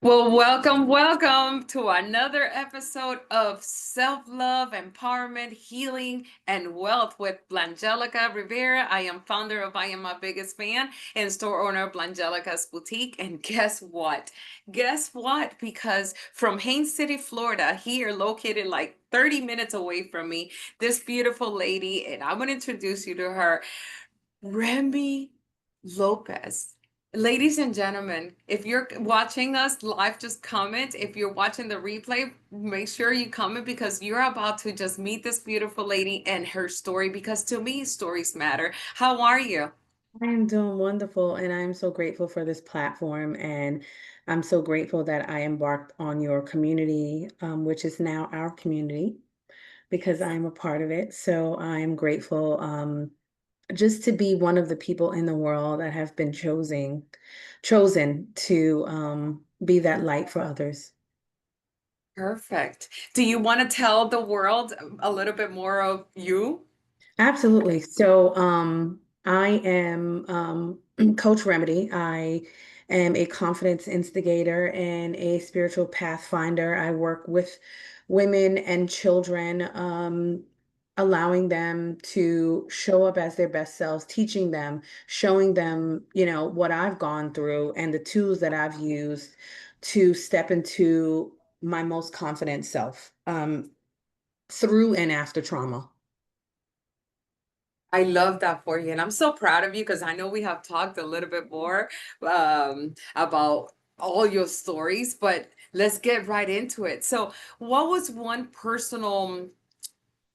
Well, welcome to another episode of Self-Love, Empowerment, Healing, and Wealth with Blangelica Rivera. I am founder of I Am My Biggest Fan and store owner of Blangelica's Boutique. And guess what? Guess what? Because from Haines City, Florida, here located like 30 minutes away from me, this beautiful lady, and I'm going to introduce you to her, Remmi Lopez. Ladies and gentlemen, if you're watching us live, just comment. If you're watching the replay, make sure you comment because you're about to just meet this beautiful lady and her story because to me, stories matter. How are you? I am doing wonderful, and I'm so grateful for this platform. And I'm so grateful that I embarked on your community, which is now our community, because I'm a part of it. So I'm grateful just to be one of the people in the world that have been chosen to be that light for others. Perfect. Do you want to tell the world a little bit more of you? Absolutely. So, I am Coach Remedy. I am a confidence instigator and a spiritual pathfinder. I work with women and children, allowing them to show up as their best selves, teaching them, showing them, what I've gone through and the tools that I've used to step into my most confident self, through and after trauma. I love that for you. And I'm so proud of you because I know we have talked a little bit more about all your stories, but let's get right into it. So, what was one personal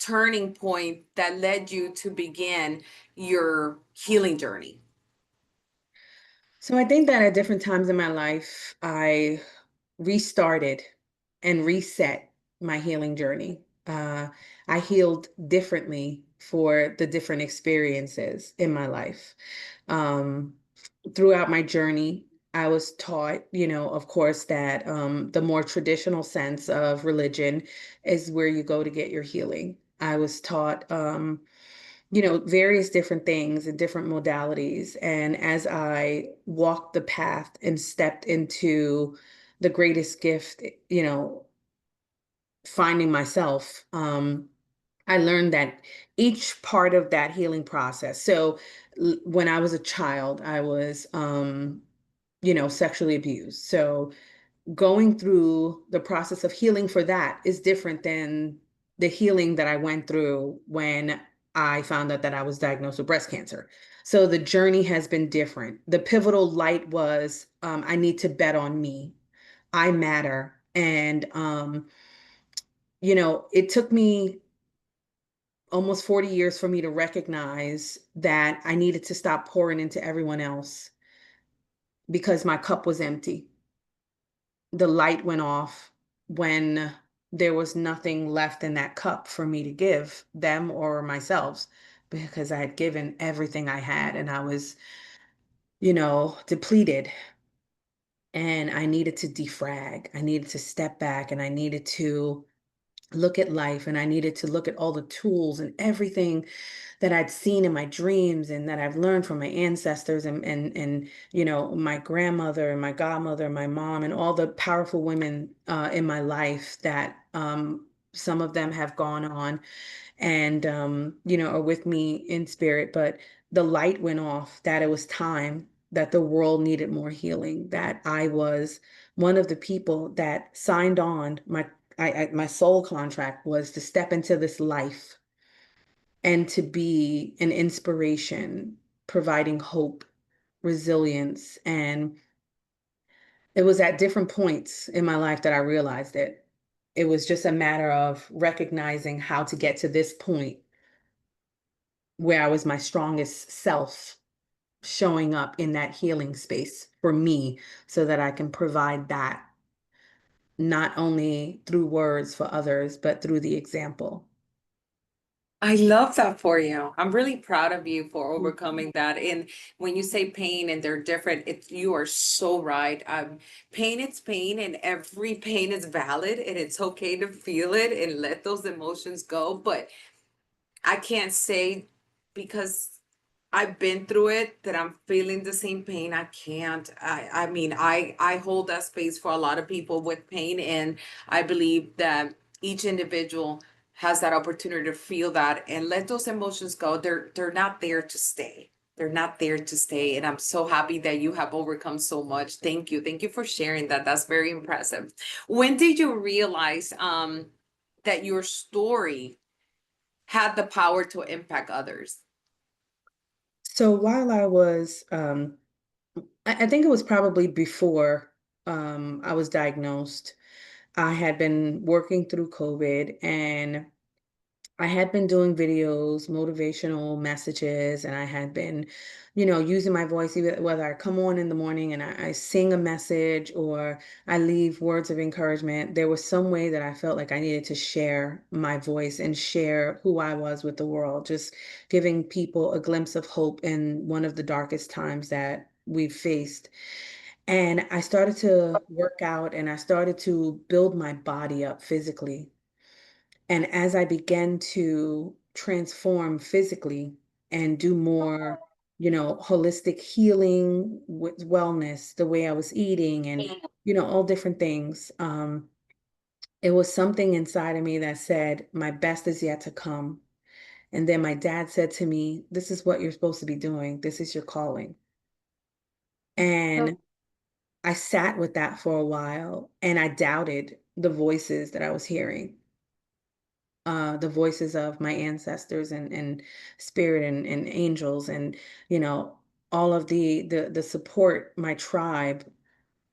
turning point that led you to begin your healing journey? So I think that at different times in my life, I restarted and reset my healing journey. I healed differently for the different experiences in my life. Um, Throughout my journey, I was taught, of course, that the more traditional sense of religion is where you go to get your healing. I was taught, various different things and different modalities. And as I walked the path and stepped into the greatest gift, finding myself, I learned that each part of that healing process. So when I was a child, I was, sexually abused. So going through the process of healing for that is different than the healing that I went through when I found out that I was diagnosed with breast cancer. So the journey has been different. The pivotal light was, I need to bet on me. I matter. And, it took me almost 40 years for me to recognize that I needed to stop pouring into everyone else because my cup was empty. The light went off when there was nothing left in that cup for me to give them or myself because I had given everything I had and I was, depleted. And I needed to defrag. I needed to step back and I needed to look at life and I needed to look at all the tools and everything that I'd seen in my dreams and that I've learned from my ancestors and my grandmother and my godmother and my mom and all the powerful women in my life that some of them have gone on and are with me in spirit. But the light went off that it was time that the world needed more healing, that I was one of the people that signed on my soul contract was to step into this life and to be an inspiration, providing hope, resilience. And it was at different points in my life that I realized it. It was just a matter of recognizing how to get to this point where I was my strongest self, showing up in that healing space for me so that I can provide that not only through words for others, but through the example. I love that for you. I'm really proud of you for overcoming that. And when you say pain and they're different, you are so right. Pain, it's pain, and every pain is valid, and it's okay to feel it and let those emotions go. But I can't say because I've been through it, that I'm feeling the same pain. I can't. I mean, I hold that space for a lot of people with pain, and I believe that each individual has that opportunity to feel that and let those emotions go. They're not there to stay. They're not there to stay. And I'm so happy that you have overcome so much. Thank you. Thank you for sharing that. That's very impressive. When did you realize that your story had the power to impact others? So while I was, I think it was probably before I was diagnosed. I had been working through COVID, and I had been doing videos, motivational messages, and I had been, using my voice, either whether I come on in the morning and I sing a message or I leave words of encouragement. There was some way that I felt like I needed to share my voice and share who I was with the world, just giving people a glimpse of hope in one of the darkest times that we've faced. And I started to work out and I started to build my body up physically. And as I began to transform physically and do more, holistic healing with wellness, the way I was eating and, all different things, it was something inside of me that said, my best is yet to come. And then my dad said to me, this is what you're supposed to be doing. This is your calling. And I sat with that for a while and I doubted the voices that I was hearing, the voices of my ancestors and spirit and angels and you know all of the support, my tribe,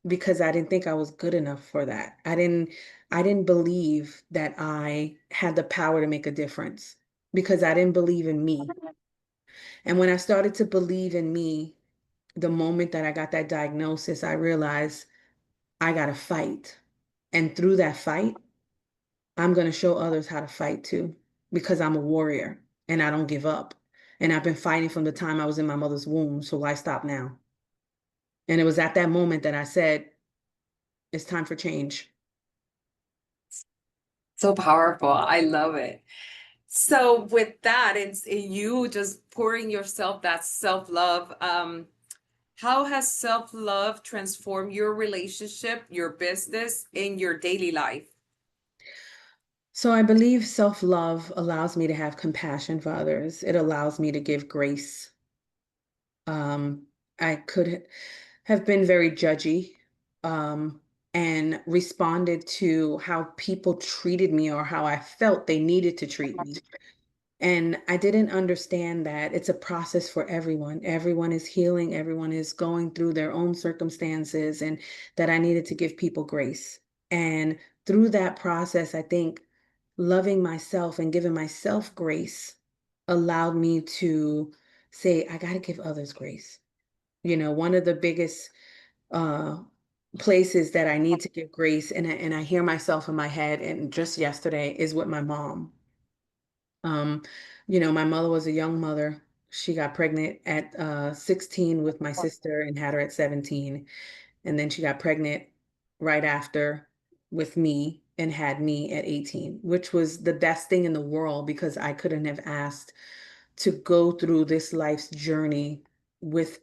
because I didn't think I was good enough for that. I didn't believe that I had the power to make a difference because I didn't believe in me. And when I started to believe in me, the moment that I got that diagnosis, I realized I got to fight. And through that fight, I'm going to show others how to fight too, because I'm a warrior and I don't give up. And I've been fighting from the time I was in my mother's womb. So why stop now? And it was at that moment that I said, it's time for change. So powerful. I love it. So with that, it's you just pouring yourself that self-love. How has self-love transformed your relationship, your business, in your daily life? So I believe self love allows me to have compassion for others, it allows me to give grace. Um, I could have been very judgy, um, and responded to how people treated me or how I felt they needed to treat me. And I didn't understand that it's a process for everyone. Everyone is healing, everyone is going through their own circumstances, and that I needed to give people grace. And through that process, I think loving myself and giving myself grace allowed me to say, I got to give others grace. One of the biggest uh, places that I need to give grace, and I hear myself in my head, and just yesterday, is with my mom. Um, my mother was a young mother. She got pregnant at 16 with my sister and had her at 17. And then she got pregnant right after with me and had me at 18, which was the best thing in the world because I couldn't have asked to go through this life's journey with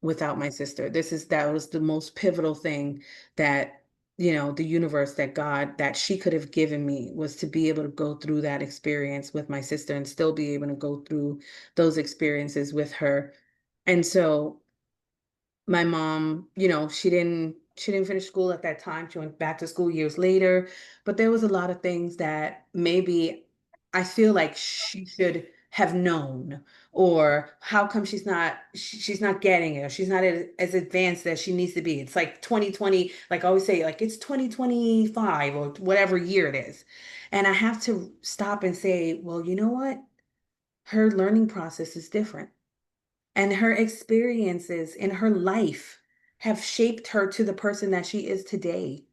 without my sister. That was the most pivotal thing that the universe, that God, that she could have given me, was to be able to go through that experience with my sister and still be able to go through those experiences with her. And so my mom, she didn't finish school at that time. She went back to school years later, but there was a lot of things that maybe I feel like she should have known, or how come she's not getting it, or she's not as advanced as she needs to be. It's like 2020, like I always say, like it's 2025 or whatever year it is. And I have to stop and say, well, you know what? Her learning process is different. And her experiences in her life have shaped her to the person that she is today.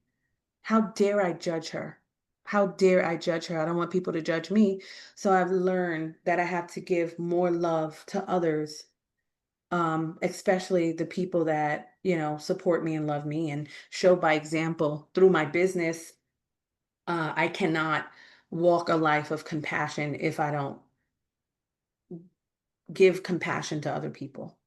How dare I judge her? How dare I judge her? I don't want people to judge me. So I've learned that I have to give more love to others, especially the people that, support me and love me and show by example through my business. I cannot walk a life of compassion if I don't give compassion to other people.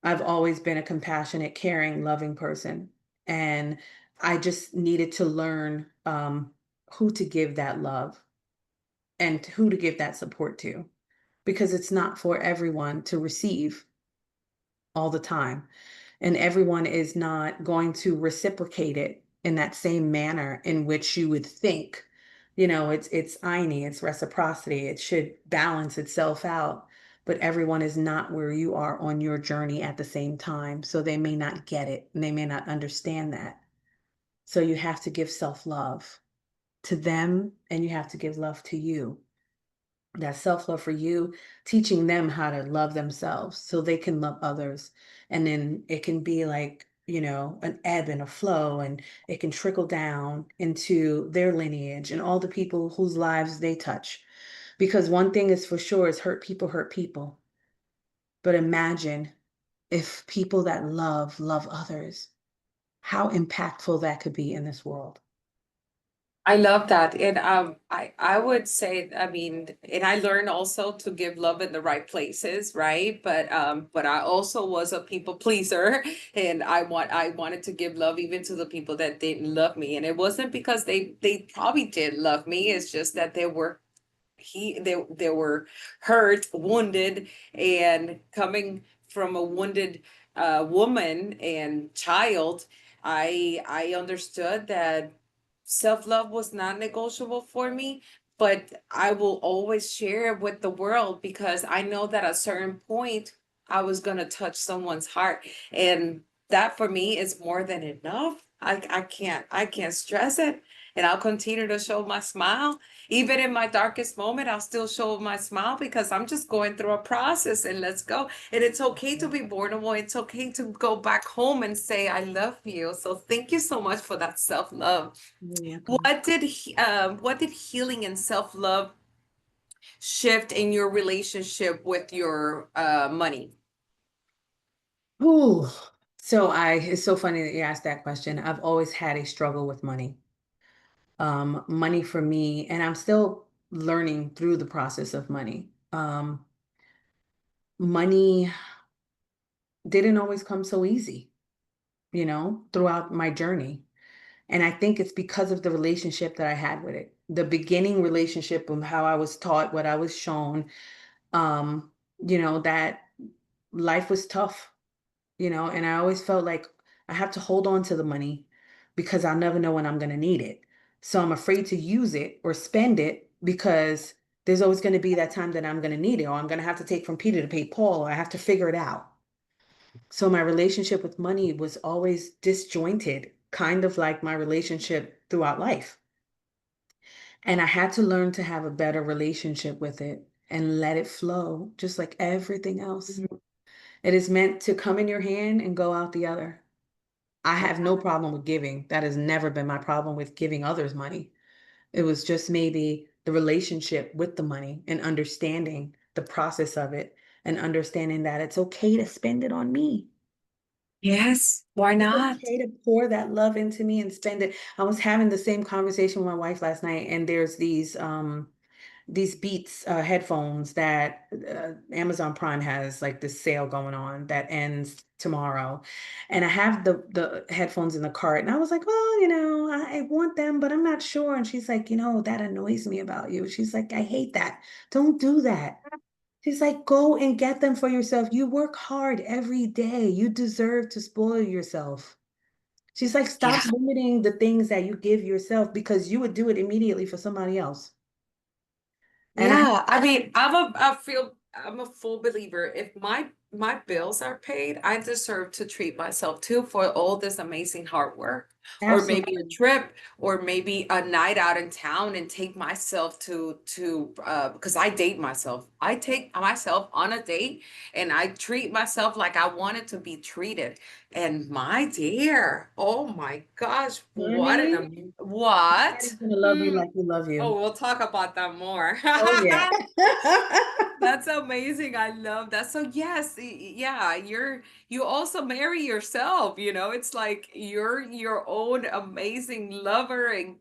I've always been a compassionate, caring, loving person. And I just needed to learn who to give that love and who to give that support to, because it's not for everyone to receive all the time. And everyone is not going to reciprocate it in that same manner in which you would think. It's ini, it's reciprocity. It should balance itself out. But everyone is not where you are on your journey at the same time. So they may not get it and they may not understand that. So you have to give self-love to them and you have to give love to you. That self-love for you, teaching them how to love themselves so they can love others. And then it can be like, an ebb and a flow, and it can trickle down into their lineage and all the people whose lives they touch. Because one thing is for sure is hurt people. But imagine if people that love others, how impactful that could be in this world. I love that. And I would say, I mean, and I learned also to give love in the right places, right? But I also was a people pleaser, and I wanted to give love even to the people that didn't love me. And it wasn't because they probably did love me. It's just that they were hurt, wounded, and coming from a wounded woman and child, I understood that self-love was not negotiable for me, but I will always share it with the world because I know that at a certain point I was going to touch someone's heart, and that for me is more than enough. I can't stress it, and I'll continue to show my smile even in my darkest moment. I'll still show my smile because I'm just going through a process, and let's go. And it's okay to be vulnerable. It's okay to go back home and say, I love you. So thank you so much for that self-love. You're welcome. What did healing and self-love shift in your relationship with your money? Ooh. It's so funny that you asked that question. I've always had a struggle with money. Money for me, and I'm still learning through the process of money. Money didn't always come so easy, throughout my journey. And I think it's because of the relationship that I had with it. The beginning relationship of how I was taught, what I was shown, um, that life was tough, and I always felt like I have to hold on to the money because I'll never know when I'm going to need it. So I'm afraid to use it or spend it because there's always going to be that time that I'm going to need it, or I'm going to have to take from Peter to pay Paul, or I have to figure it out. So my relationship with money was always disjointed, kind of like my relationship throughout life. And I had to learn to have a better relationship with it and let it flow, just like everything else. Mhm. It is meant to come in your hand and go out the other. I have no problem with giving. That has never been my problem with giving others money. It was just maybe the relationship with the money and understanding the process of it and understanding that it's okay to spend it on me. Yes, why It's not? okay to pour that love into me and spend it. I was having the same conversation with my wife last night, and there's these Beats headphones that Amazon Prime has like this sale going on that ends tomorrow. And I have the headphones in the cart, and I was like, well, I want them, but I'm not sure. And she's like, that annoys me about you. She's like, I hate that. Don't do that. She's like, go and get them for yourself. You work hard every day. You deserve to spoil yourself. She's like, stop Yeah. limiting the things that you give yourself because you would do it immediately for somebody else. And I Yeah, I mean, I'm a full believer. If my bills are paid, I deserve to treat myself too for all this amazing hard work. Or maybe a absolutely. trip, or maybe a night out in town and take myself to because I date myself. I take myself on a date and I treat myself like I wanted to be treated. And my dear, oh my gosh, what an Honey, what? nobody's gonna love you like you love Oh, you. we'll talk about that more. Oh yeah. That's amazing. I love that. So yes, yeah, you also marry yourself, It's like you're your own amazing lover and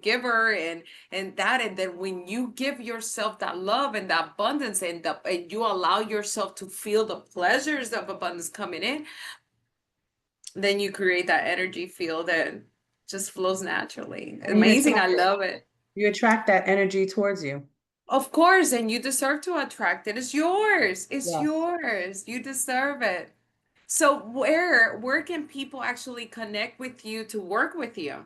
giver and then when you give yourself that love and that abundance and you allow yourself to feel the pleasures of abundance coming in, then you create that energy field that just flows naturally. And you Amazing. I attract it. love it. You attract that energy towards you. Of course, and you deserve to attract it. It's yours. It's Yes. yours. You deserve it. So where can people actually connect with you to work with you?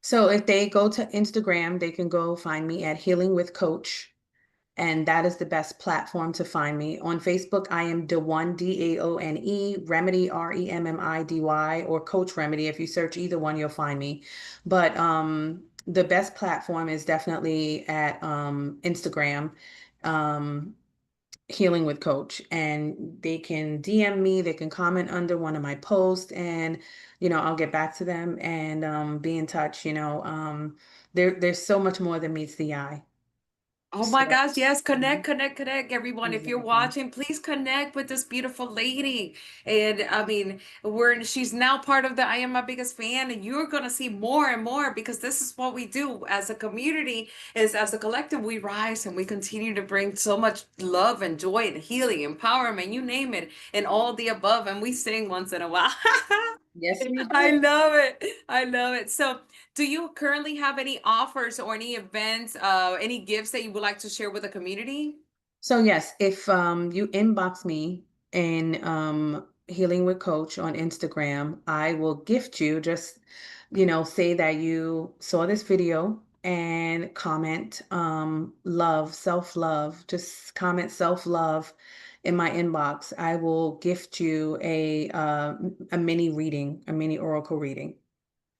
So if they go to Instagram, they can go find me at Healing with Coach. And that is the best platform to find me. On Facebook, I am Daone, Daone, Remedy, Remmidy, or Coach Remedy. If you search either one, you'll find me. But the best platform is definitely at Instagram, um, Healing with Coach. And they can DM me, they can comment under one of my posts, and I'll get back to them and be in touch. There's so much more than meets the eye. Oh my So, gosh, yes, connect, mhm, connect, connect, everyone. If you're exactly. watching, please connect with this beautiful lady. And I mean, she's now part of the I Am My Biggest Fan, and you're gonna see more and more because this is what we do as a community, is as a collective, we rise and we continue to bring so much love and joy and healing, empowerment, you name it, and all the above. And we sing once in a while. Yes, we I do. love it. I love it. So, do you currently have any offers or any events, any gifts that you would like to share with the community? So yes, if you inbox me in Healing with Coach on Instagram, I will gift you, just say that you saw this video and comment love, self-love, just comment self-love in my inbox. I will gift you a mini reading, a mini oracle reading.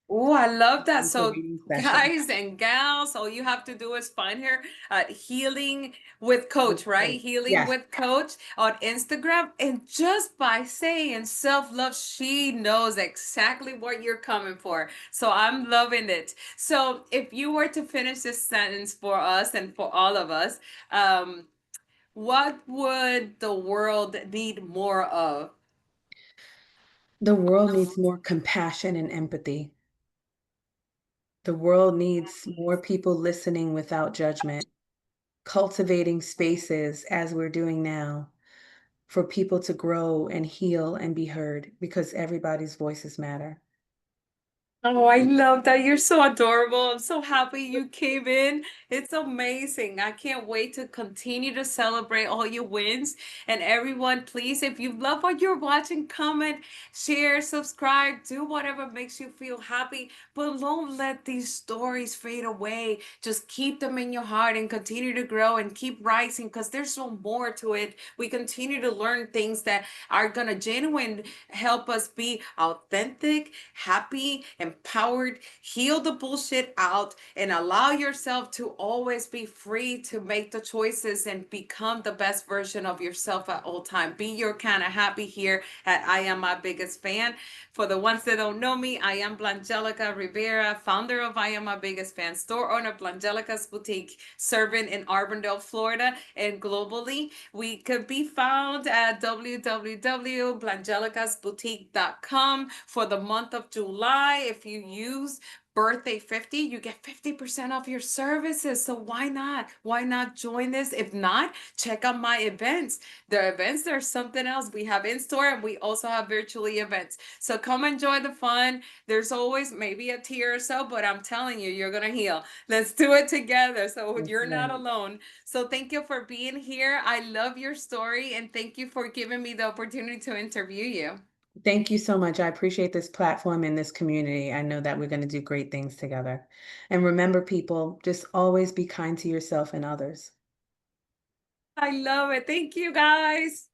Oh, I love that. Oracle So, reading session. guys and gals, all you have to do is find her at Healing with With Coach, right? Coach. Healing Yes. with Coach on Instagram. And just by saying self love, she knows exactly what you're coming for. So, I'm loving it. So, if you were to finish this sentence for us and for all of us, um, what would the world need more of? The world needs more compassion and empathy. The world needs more people listening without judgment, cultivating spaces as we're doing now for people to grow and heal and be heard because everybody's voices matter. Oh, I love that. You're so adorable. I'm so happy you came in. It's amazing. I can't wait to continue to celebrate all your wins. And everyone, please, if you love what you're watching, comment, share, subscribe, do whatever makes you feel happy. But don't let these stories fade away. Just keep them in your heart and continue to grow and keep rising because there's so more to it. We continue to learn things that are going to genuine help us be authentic, happy, empowered, heal the bullshit out, and allow yourself to always be free to make the choices and become the best version of yourself at all time. Be your kind of happy here at I Am My Biggest Fan. For the ones that don't know me, I am Blangelica Rivera, founder of I Am My Biggest Fan, store owner of Blangelica's Boutique, serving in Arbondale, Florida, and globally. We could be found at www.blangelicasboutique.com for the month of July. If you use birthday 50, you get 50% off your services. So why not? Why not join this? If not, check out my events. The events, there's something else we have in store, and we also have virtually events. So come enjoy the fun. There's always maybe a tear or so, but I'm telling you, you're gonna heal. Let's do it together. So That's you're not right. alone. So thank you for being here. I love your story, and thank you for giving me the opportunity to interview you. Thank you so much. I appreciate this platform and this community. I know that we're going to do great things together. And remember, people, just always be kind to yourself and others. I love it. Thank you, guys.